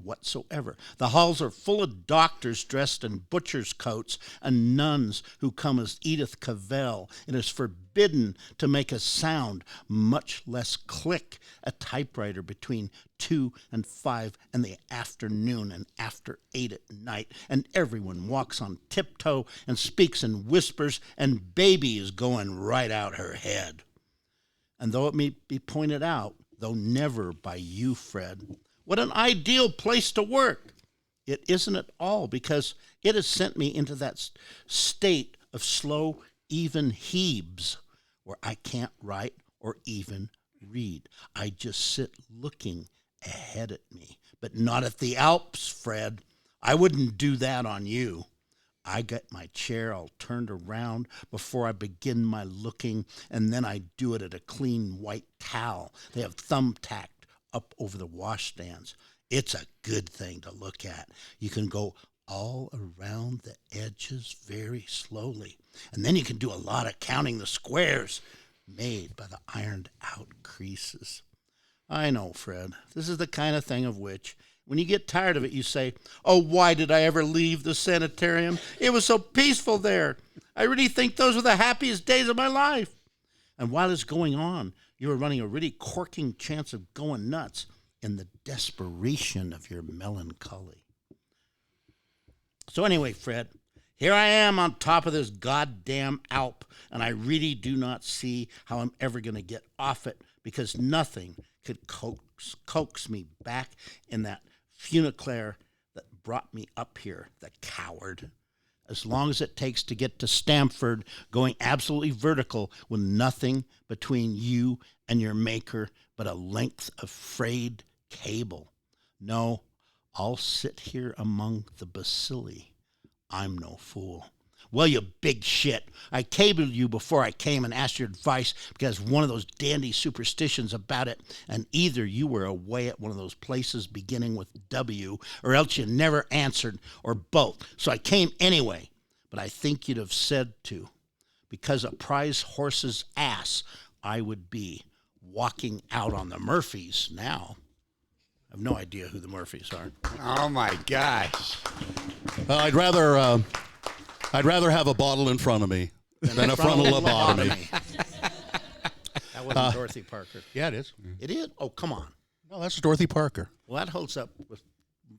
whatsoever. The halls are full of doctors dressed in butcher's coats and nuns who come as Edith Cavell. It is forbidden to make a sound, much less click a typewriter between 2 and 5 in the afternoon and after 8 at night. And everyone walks on tiptoe and speaks in whispers, and baby is going right out her head. And though it may be pointed out, though never by you, Fred, what an ideal place to work. It isn't at all, because it has sent me into that state of slow, even heaves where I can't write or even read. I just sit looking ahead at me, but not at the Alps, Fred. I wouldn't do that on you. I get my chair all turned around before I begin my looking, and then I do it at a clean white towel they have thumbtacked up over the washstands. It's a good thing to look at. You can go all around the edges very slowly, and then you can do a lot of counting the squares made by the ironed out creases. I know, Fred, this is the kind of thing of which, when you get tired of it, you say, oh, why did I ever leave the sanitarium? It was so peaceful there. I really think those were the happiest days of my life. And while it's going on, you are running a really corking chance of going nuts in the desperation of your melancholy. So anyway, Fred, here I am on top of this goddamn Alp, and I really do not see how I'm ever going to get off it, because nothing could coax me back in that funiculaire that brought me up here, the coward. as long as it takes to get to Stamford, going absolutely vertical with nothing between you and your maker but a length of frayed cable. No, I'll sit here among the bacilli. I'm no fool. Well, you big shit. I cabled you before I came and asked your advice because one of those dandy superstitions about it, and either you were away at one of those places beginning with W, or else you never answered, or both. So I came anyway, but I think you'd have said to, because a prize horse's ass I would be walking out on the Murphys now. I have no idea who the Murphys are. Oh my gosh. I'd rather have a bottle in front of me than a frontal lobotomy. That wasn't Dorothy Parker. Yeah, it is. It is? Oh, come on. No, that's Dorothy Parker. Well, that holds up with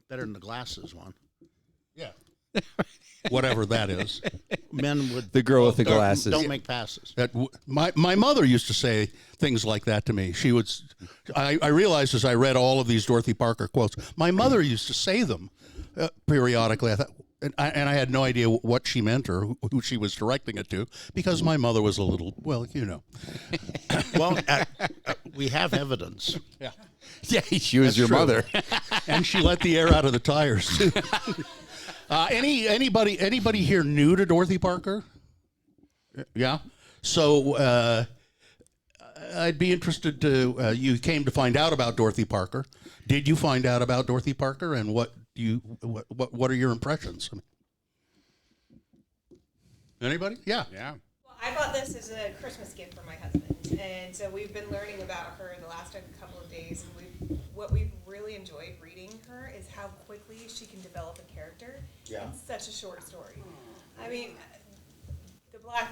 better than the glasses one. Yeah. Whatever that is. Men would... The girl with the glasses. Don't make passes. My mother used to say things like that to me. I realized as I read all of these Dorothy Parker quotes, my mother used to say them periodically. I thought, and I had no idea what she meant or who she was directing it to, because my mother was a little, well, you know. Well, we have evidence. Yeah. Yeah, she was That's your true. mother. And she let the air out of the tires, too. Anybody here new to Dorothy Parker? Yeah. So I'd be interested to. You came to find out about Dorothy Parker. Did you find out about Dorothy Parker, and what are your impressions? I mean, anybody? Yeah. Yeah. Well, I bought this as a Christmas gift for my husband, and so we've been learning about her the last couple of days. And what we've really enjoyed reading her is how quickly she can develop a character in such a short story. I mean, the black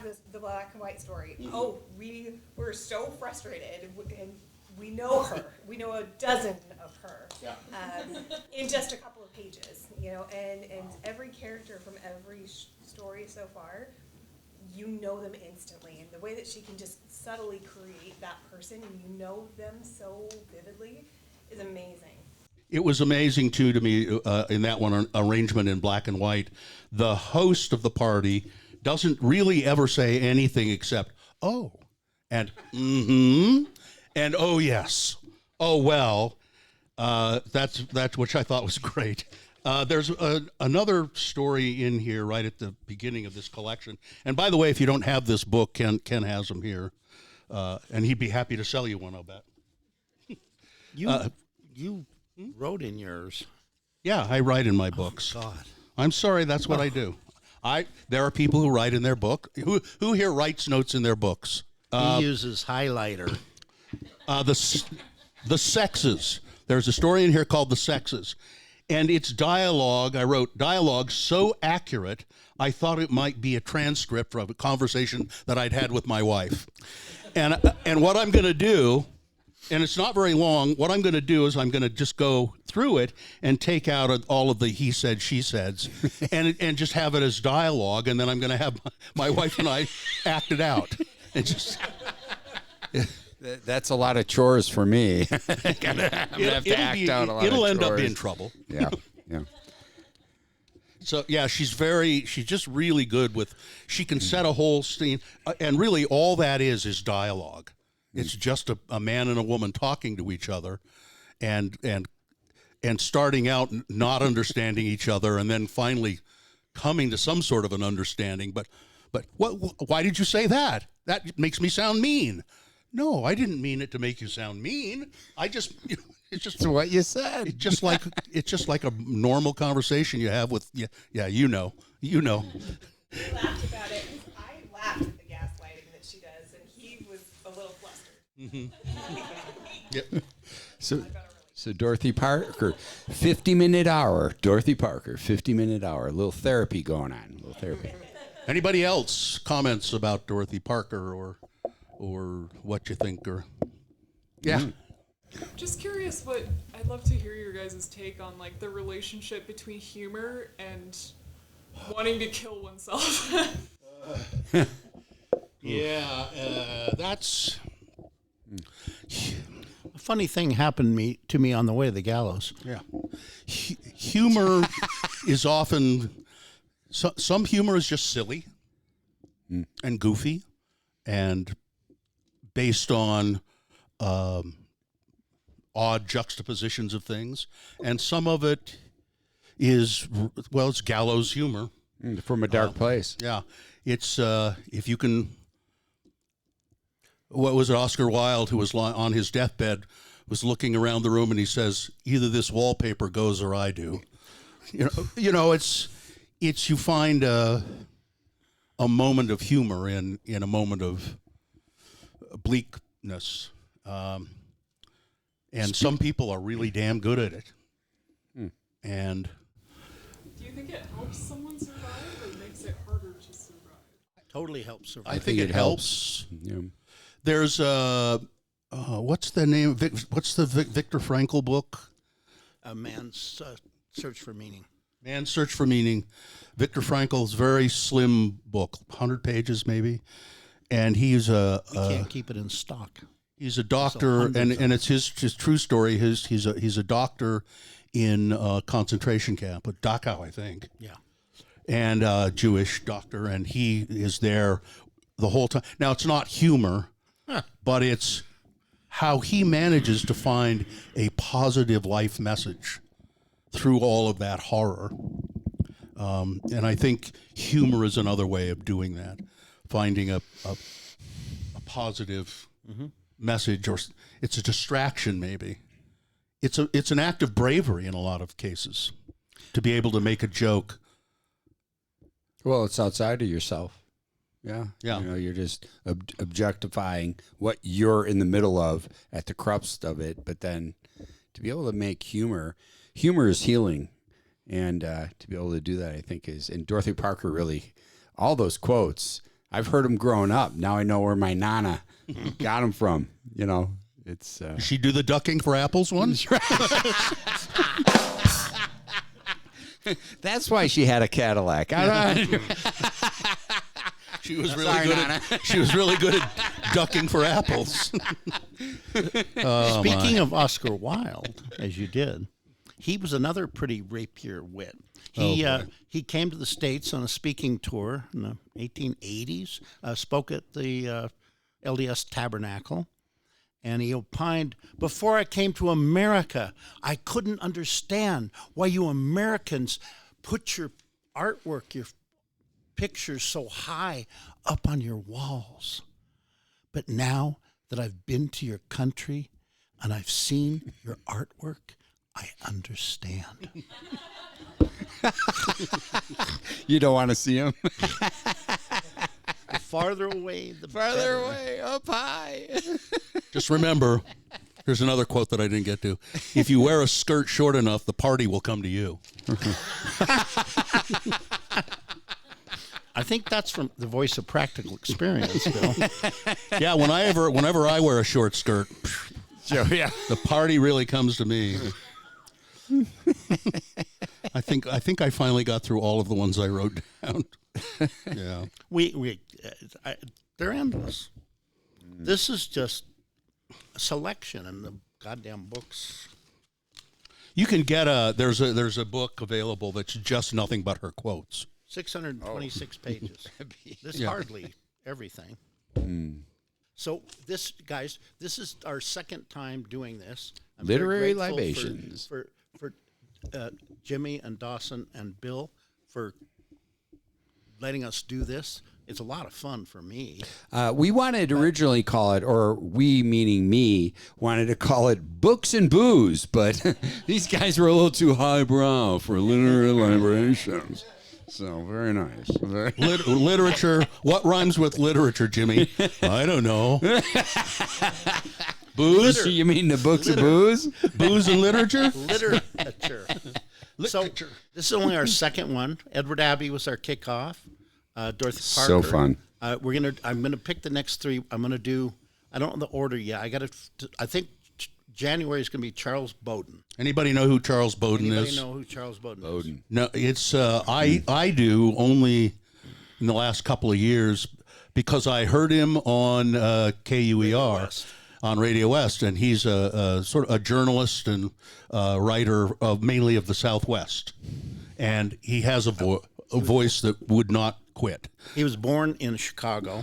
and white story. Oh, we were so frustrated, and we know her. We know a dozen of her in just a couple of pages, you know. And every character from every story so far, you know them instantly, and the way that she can just subtly create that person, and you know them so vividly, is amazing. It was amazing, too, to me, in that one arrangement in black and white. The host of the party doesn't really ever say anything except, oh, and mm-hmm, and oh, yes, oh, well. That's which I thought was great. There's another story in here right at the beginning of this collection. And by the way, if you don't have this book, Ken has them here. And he'd be happy to sell you one, I'll bet. You wrote in yours. Yeah, I write in my books. God. I'm sorry, that's what I do. There are people who write in their book. Who here writes notes in their books? He uses highlighter. The Sexes. There's a story in here called The Sexes. And it's dialogue. I wrote dialogue so accurate, I thought it might be a transcript of a conversation that I'd had with my wife. And what I'm going to do, and it's not very long, what I'm going to do is I'm going to just go through it and take out all of the he said, she saids, and just have it as dialogue, and then I'm going to have my wife and I act it out. And just... That's a lot of chores for me. I'm gonna have to act out a lot of chores. It'll end up being trouble. Yeah. So yeah, she's just really good with. She can set a whole scene, and really all that is dialogue. It's just a man and a woman talking to each other, and starting out not understanding each other, and then finally coming to some sort of an understanding. But why did you say that? That makes me sound mean. No, I didn't mean it to make you sound mean. It's just what you said. It's just like a normal conversation you have with you know. We laughed about it. I laughed at the gaslighting that she does, and he was a little flustered. Yep. So Dorothy Parker, 50-minute hour. Dorothy Parker, 50-minute hour. A little therapy going on. A little therapy. Anybody else comments about Dorothy Parker or what you think yeah. Just curious I'd love to hear your guys' take on like the relationship between humor and wanting to kill oneself. That's A funny thing happened to me on the way to the gallows. humor is often Some humor is just silly and goofy and based on odd juxtapositions of things. And some of it is, well, it's gallows humor. From a dark place. Yeah. It's, if you can, what was it, Oscar Wilde, who was on his deathbed, was looking around the room and he says, either this wallpaper goes or I do. It's you find a moment of humor in a moment of bleakness, and some people are really damn good at it. And Do you think it helps someone survive or makes it harder to survive? Totally helps survive. I think it helps. Yeah. There's what's the name? What's the Viktor Frankl book? A man's search for meaning. Man's Search for Meaning. Viktor Frankl's very slim book, 100 pages maybe, and he's We can't keep it in stock. he's a doctor, and it's his true story. He's a doctor in a concentration camp, at Dachau, I think. Yeah. And Jewish doctor, and he is there the whole time. Now it's not humor, but it's how he manages to find a positive life message through all of that horror. And I think humor is another way of doing that, finding a positive message, or it's a distraction maybe. It's an act of bravery in a lot of cases to be able to make a joke. Well, it's outside of yourself. Yeah. Yeah. You're just objectifying what you're in the middle of at the crux of it. But then to be able to make humor is healing. And to be able to do that, I think and Dorothy Parker really, all those quotes, I've heard them growing up. Now I know where my nana got them from. It's. Did she do the ducking for apples ones? That's why she had a Cadillac. She was really good at ducking for apples. Speaking of Oscar Wilde, as you did, he was another pretty rapier wit. He came to the States on a speaking tour in the 1880s, spoke at the LDS Tabernacle, and he opined, before I came to America, I couldn't understand why you Americans put your artwork, your pictures so high up on your walls. But now that I've been to your country and I've seen your artwork, I understand. You don't want to see him? The farther away, the Farther better. away, up high. Just remember, here's another quote that I didn't get to. If you wear a skirt short enough, the party will come to you. I think that's from the voice of practical experience, Bill. Yeah, whenever I wear a short skirt, Yeah. the party really comes to me. I think I finally got through all of the ones I wrote down. Yeah. They're endless. This is just a selection in the goddamn books. You can get there's a book available that's just nothing but her quotes. 626 pages. This is Yeah. hardly everything. So this, guys, this is our second time doing this. I'm very Literary grateful Libations. for Jimmy and Dawson and Bill for letting us do this. It's a lot of fun for me. We wanted to originally call it, or we meaning me, wanted to call it Books and Booze, but these guys were a little too highbrow for literary libations. So, very nice. Literature. What rhymes with literature, Jimmy? I don't know. Booze? You mean the Books of Booze? Booze and literature? Literature. So this is only our second one. Edward Abbey was our kickoff. Dorothy Parker. So fun. I'm gonna pick the next three. I'm gonna do. I don't know the order yet. I think January is gonna be Charles Bowden. Anybody know who Charles Bowden Anybody is? know who Charles Bowden is? No, it's I do only in the last couple of years because I heard him on KUER West. on Radio West, and he's a sort of a journalist and writer of mainly of the Southwest, and he has a a voice that would not quit. He was born in Chicago.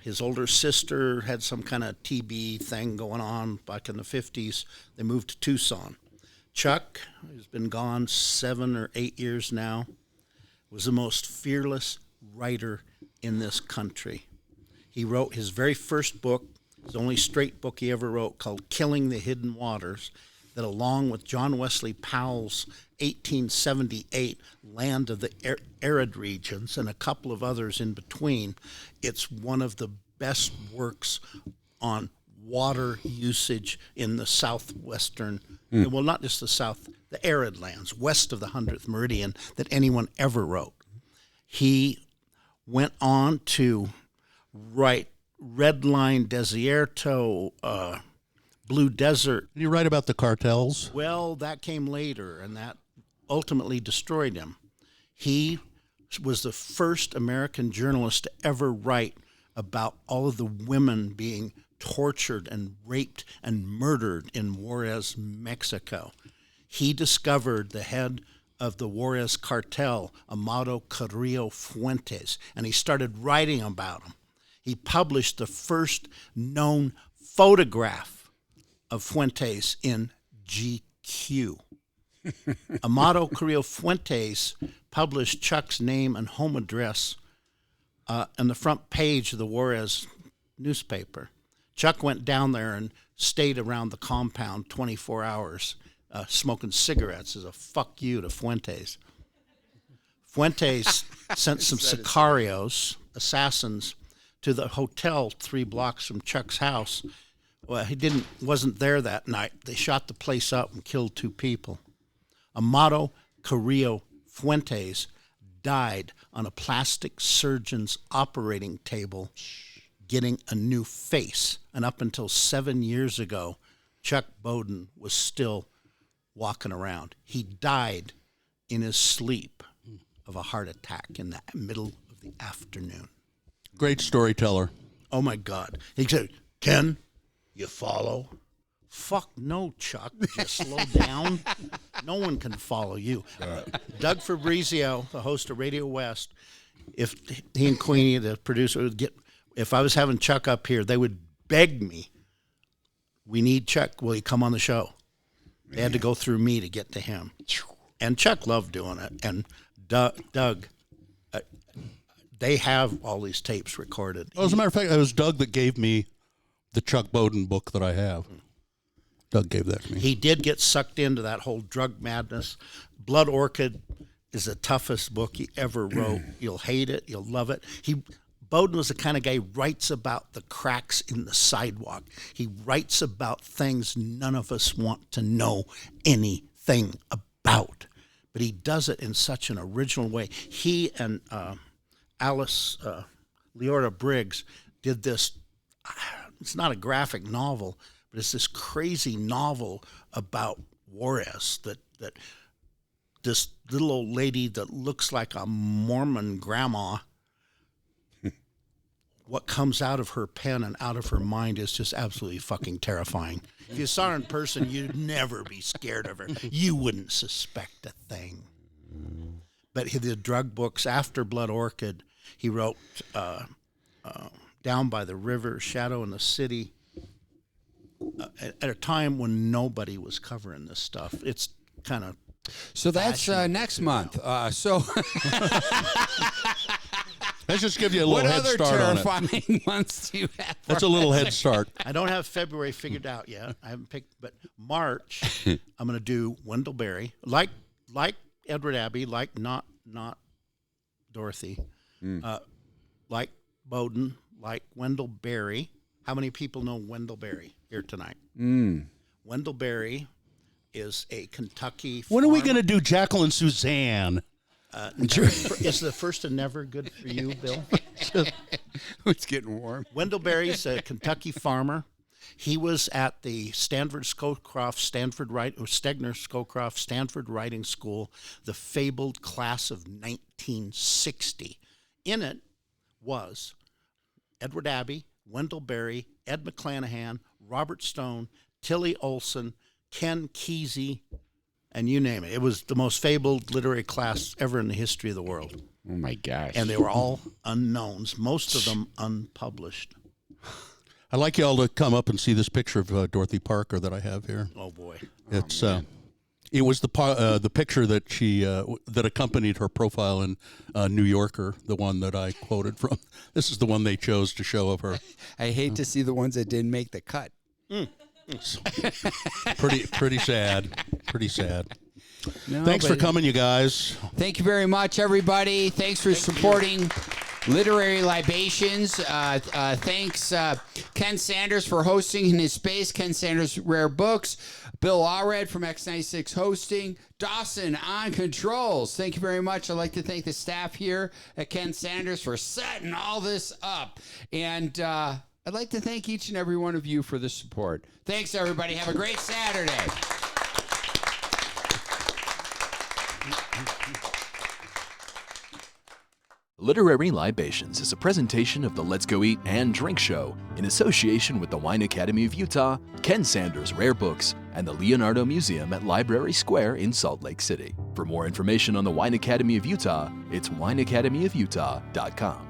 His older sister had some kind of TB thing going on back in the 50s. They moved to Tucson. Chuck, who's been gone 7 or 8 years now, was the most fearless writer in this country. He wrote his very first book, the only straight book he ever wrote, called Killing the Hidden Waters, that along with John Wesley Powell's 1878 Land of the Arid Regions and a couple of others in between, it's one of the best works on water usage in the southwestern, well, not just the arid lands, west of the 100th meridian, that anyone ever wrote. He went on to write Red Line Desierto, Blue Desert. Did you write about the cartels? Well, that came later, and that ultimately destroyed him. He was the first American journalist to ever write about all of the women being tortured and raped and murdered in Juarez, Mexico. He discovered the head of the Juarez cartel, Amado Carrillo Fuentes, and he started writing about him. He published the first known photograph of Fuentes in GQ. Amado Carrillo Fuentes published Chuck's name and home address on the front page of the Juarez newspaper. Chuck went down there and stayed around the compound 24 hours smoking cigarettes as a fuck you to Fuentes. Fuentes sent some sicarios, assassins, to the hotel 3 blocks from Chuck's house. Well, he wasn't there that night. They shot the place up and killed 2 people. Amado Carrillo Fuentes died on a plastic surgeon's operating table getting a new face. And up until 7 years ago, Chuck Bowden was still walking around. He died in his sleep of a heart attack in the middle of the afternoon. Great storyteller. Oh, my God. He said, Ken, you follow? Fuck no, Chuck. Just slow down. No one can follow you. Doug Fabrizio, the host of Radio West, if he and Queenie, the producer, if I was having Chuck up here, they would beg me, we need Chuck. Will he come on the show? They had to go through me to get to him. And Chuck loved doing it. And Doug, they have all these tapes recorded. Well, as a matter of fact, it was Doug that gave me the Chuck Bowden book that I have. Doug gave that to me. He did get sucked into that whole drug madness. Blood Orchid is the toughest book he ever wrote. You'll hate it. You'll love it. Bowden was the kind of guy who writes about the cracks in the sidewalk. He writes about things none of us want to know anything about. But he does it in such an original way. He and Alice Leora Briggs did this. It's not a graphic novel, but it's this crazy novel about Juarez that this little old lady that looks like a Mormon grandma, what comes out of her pen and out of her mind is just absolutely fucking terrifying. If you saw her in person, you'd never be scared of her. You wouldn't suspect a thing. But the drug books after Blood Orchid, he wrote Down by the River, Shadow in the City, at a time when nobody was covering this stuff. It's kind of So that's next month. Let's just give you a What little head other start on it. terrifying months do you have? That's a little head start. I don't have February figured out yet. I haven't picked, but March I'm going to do Wendell Berry, like Edward Abbey, like not Dorothy, like Bowden, like Wendell Berry. How many people know Wendell Berry here tonight? Wendell Berry is a Kentucky When are we farmer. going to do Jacqueline Suzanne? Is the first and never good for you, Bill? It's getting warm. Wendell Berry's a Kentucky farmer. He was at the Stegner Scowcroft Stanford Writing School, the fabled class of 1960. In it was Edward Abbey, Wendell Berry, Ed McClanahan, Robert Stone, Tilly Olson, Ken Kesey, and you name it. It was the most fabled literary class ever in the history of the world. Oh my gosh. And they were all unknowns, most of them unpublished. I'd like y'all to come up and see this picture of Dorothy Parker that I have here. Oh, boy. It's it was the picture that she that accompanied her profile in New Yorker, the one that I quoted from. This is the one they chose to show of her. I hate to see the ones that didn't make the cut. Pretty sad. Pretty sad. No, Thanks for but- coming, you guys. Thank you very much, everybody. Thanks for supporting Literary Libations. Thanks, Ken Sanders, for hosting in his space. Ken Sanders Rare Books. Bill Allred from X96 Hosting. Dawson on Controls. Thank you very much. I'd like to thank the staff here at Ken Sanders for setting all this up. And I'd like to thank each and every one of you for the support. Thanks, everybody. Have a great Saturday. Literary Libations is a presentation of the Let's Go Eat and Drink Show in association with the Wine Academy of Utah, Ken Sanders Rare Books, and the Leonardo Museum at Library Square in Salt Lake City. For more information on the Wine Academy of Utah, it's wineacademyofutah.com.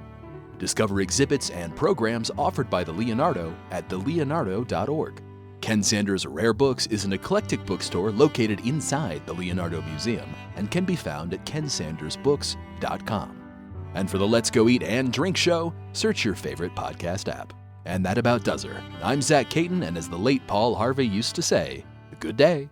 Discover exhibits and programs offered by the Leonardo at theleonardo.org. Ken Sanders Rare Books is an eclectic bookstore located inside the Leonardo Museum and can be found at kensandersbooks.com. And for the Let's Go Eat and Drink Show, search your favorite podcast app. And that about does her. I'm Zach Caton, and as the late Paul Harvey used to say, good day.